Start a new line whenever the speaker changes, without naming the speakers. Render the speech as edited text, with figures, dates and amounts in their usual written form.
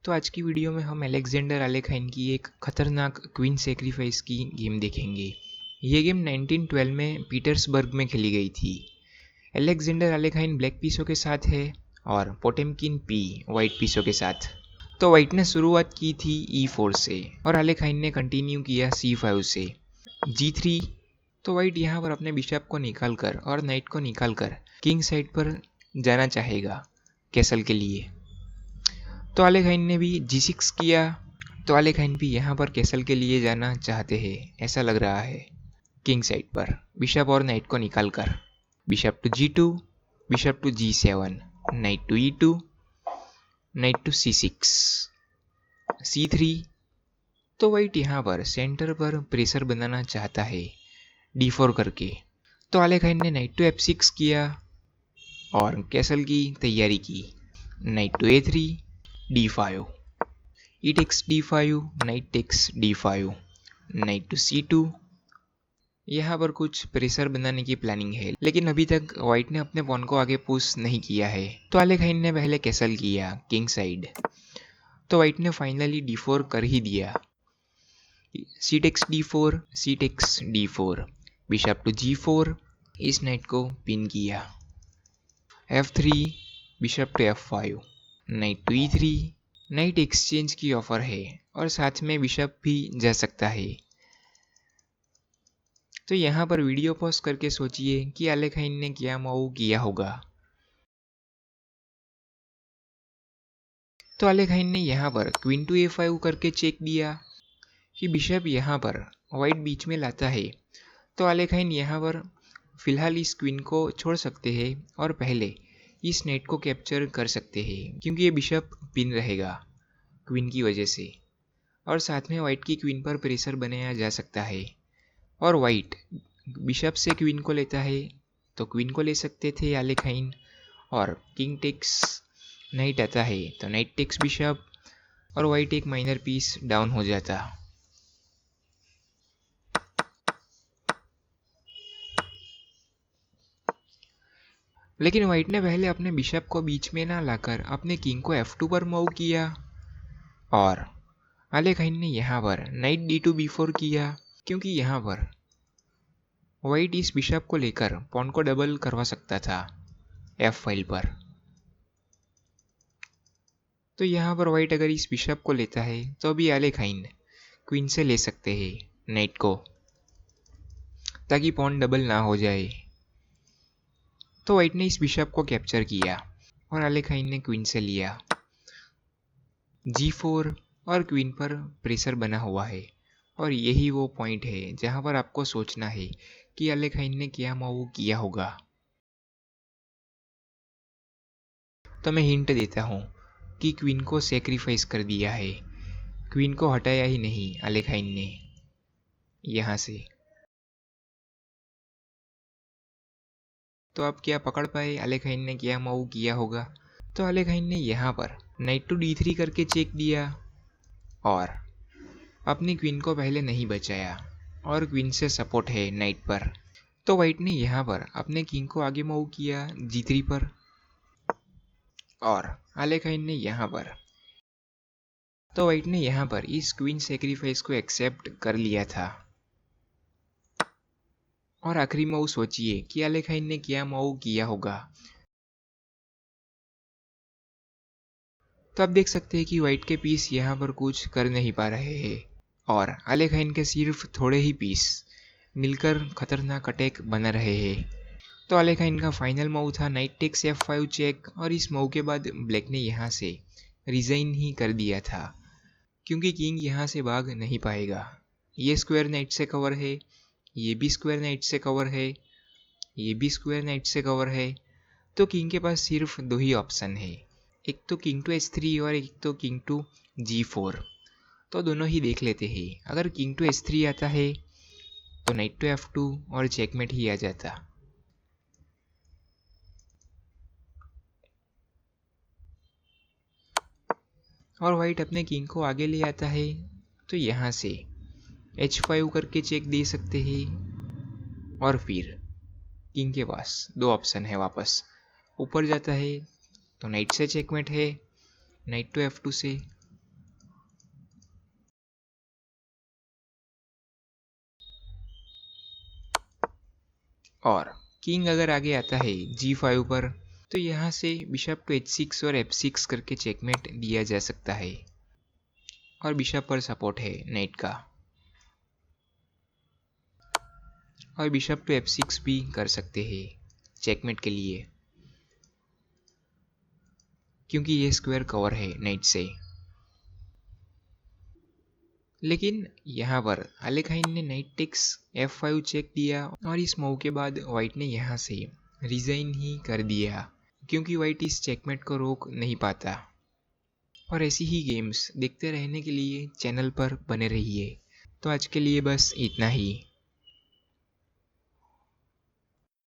तो आज की वीडियो में हम अलेक्जेंडर आलेखाइन की एक खतरनाक क्वीन सेक्रीफाइस की गेम देखेंगे। ये गेम 1912 में पीटर्सबर्ग में खेली गई थी। अलेक्जेंडर आलेखाइन ब्लैक पीसों के साथ है और पोटेमकिन पी वाइट पीसों के साथ। तो वाइट ने शुरुआत की थी E4 से और आलेखाइन ने कंटिन्यू किया C5 से। G3 तो वाइट यहाँ पर अपने बिशप को निकाल कर और नाइट को निकाल कर किंग साइड पर जाना चाहेगा कैसल के लिए। तो आलेखाइन ने भी G6 किया। तो आलेखाइन भी यहाँ पर कैसल के लिए जाना चाहते हैं, ऐसा लग रहा है। किंग साइड पर बिशप और नाइट को निकाल कर bishop to G2, bishop to G7, knight to E2, knight to C6, C3। तो वाइट यहाँ पर सेंटर पर प्रेशर बनाना चाहता है D4 करके। तो आलेखाइन ने नाइट टू F6 किया और कैसल की तैयारी की। Knight to A3, D5, E takes D5, knight takes D5, knight to C2। यहाँ पर कुछ प्रेशर बनाने की प्लानिंग है, लेकिन अभी तक वाइट ने अपने पॉन को आगे पुश नहीं किया है। तो आलेखाइन ने पहले कैसल किया किंग साइड। तो वाइट ने फाइनली D4 कर ही दिया। C takes D4, C takes D4, bishop to G4, इस नाइट को पिन किया। F3, bishop to F5, knight to E3, knight exchange की ऑफर है और साथ में बिशप भी जा सकता है। तो यहाँ पर वीडियो पॉज करके सोचिए कि आलेखाइन ने क्या मूव किया होगा। तो आलेखाइन ने यहाँ पर क्वीन टू A5 करके चेक दिया कि बिशप यहाँ पर वाइट बीच में लाता है। तो आलेखाइन यहाँ पर फिलहाल इस क्वीन को छोड़ सकते हैं और पहले इस नाइट को कैप्चर कर सकते हैं, क्योंकि ये बिशप पिन रहेगा क्वीन की वजह से, और साथ में वाइट की क्वीन पर प्रेशर बनाया जा सकता है। और वाइट बिशप से क्वीन को लेता है तो क्वीन को ले सकते थे आलेखाइन, और किंग टेक्स नाइट आता है तो नाइट टेक्स बिशप और वाइट एक माइनर पीस डाउन हो जाता। लेकिन वाइट ने पहले अपने बिशप को बीच में ना लाकर अपने किंग को F2 पर मूव किया और आलेखाइन ने यहाँ पर नाइट D2 B4 किया, क्योंकि यहाँ पर वाइट इस बिशप को लेकर पॉन को डबल करवा सकता था F फाइल पर। तो यहाँ पर वाइट अगर इस बिशप को लेता है तो अभी आलेखाइन क्वीन से ले सकते हैं नाइट को, ताकि पॉन डबल ना हो जाए। तो वाइट ने इस बिशप को कैप्चर किया और आलेखाइन ने क्वीन से लिया G4 और क्वीन पर प्रेशर बना हुआ है। और यही वो पॉइंट है जहाँ पर आपको सोचना है कि आलेखाइन ने क्या मूव किया होगा। तो मैं हिंट देता हूँ कि क्वीन को सेक्रीफाइस कर दिया है, क्वीन को हटाया ही नहीं आलेखाइन ने यहाँ से। तो आप क्या पकड़ पाए आलेखाइन ने क्या मूव किया होगा। तो आलेखाइन ने यहाँ पर नाइट टू D3 करके चेक दिया और अपनी क्वीन को पहले नहीं बचाया, और क्वीन से सपोर्ट है नाइट पर। तो वाइट ने यहाँ पर अपने किंग को आगे मूव किया G3 पर और आलेखाइन ने यहाँ पर, तो वाइट ने यहाँ पर इस क्वीन सेक्रीफाइस को एक्सेप्ट कर लिया था। और आखिरी मूव सोचिए कि आलेखाइन ने क्या मूव किया होगा। तो आप देख सकते हैं कि वाइट के पीस यहाँ पर कुछ कर नहीं पा रहे हैं और आलेखाइन के सिर्फ थोड़े ही पीस मिलकर खतरनाक अटैक बना रहे हैं। तो आलेखाइन का फाइनल मूव था नाइट टेक्स F5 चेक, और इस मूव के बाद ब्लैक ने यहाँ से रिजाइन ही कर दिया था, क्योंकि किंग यहाँ से भाग नहीं पाएगा। ये स्क्वायर नाइट से कवर है, ये भी स्क्वायर नाइट से कवर है, ये भी स्क्वायर नाइट से कवर है। तो किंग के पास सिर्फ दो ही ऑप्शन है, एक तो किंग टू H3 और एक तो किंग टू G4। तो दोनों ही देख लेते हैं। अगर किंग टू H3 आता है तो नाइट टू F2 और चेकमेट ही आ जाता। और वाइट अपने किंग को आगे ले आता है तो यहाँ से H5 करके चेक दे सकते हैं, और फिर किंग के पास दो ऑप्शन है, वापस ऊपर जाता है तो नाइट से चेकमेट है, नाइट टू F2 से, और किंग अगर आगे आता है G5 पर, तो यहाँ से बिशप टू H6 और F6 करके चेकमेट दिया जा सकता है। और बिशप पर सपोर्ट है नाइट का, और बिशप टू F6 भी कर सकते हैं चेकमेट के लिए, क्योंकि ये स्क्वायर कवर है नाइट से। लेकिन यहाँ पर अलेखाइन ने नाइट टेक्स F5 चेक दिया, और इस मूव के बाद व्हाइट ने यहाँ से रिजाइन ही कर दिया, क्योंकि व्हाइट इस चेकमेट को रोक नहीं पाता। और ऐसी ही गेम्स देखते रहने के लिए चैनल पर बने रहिए। तो आज के लिए बस इतना ही।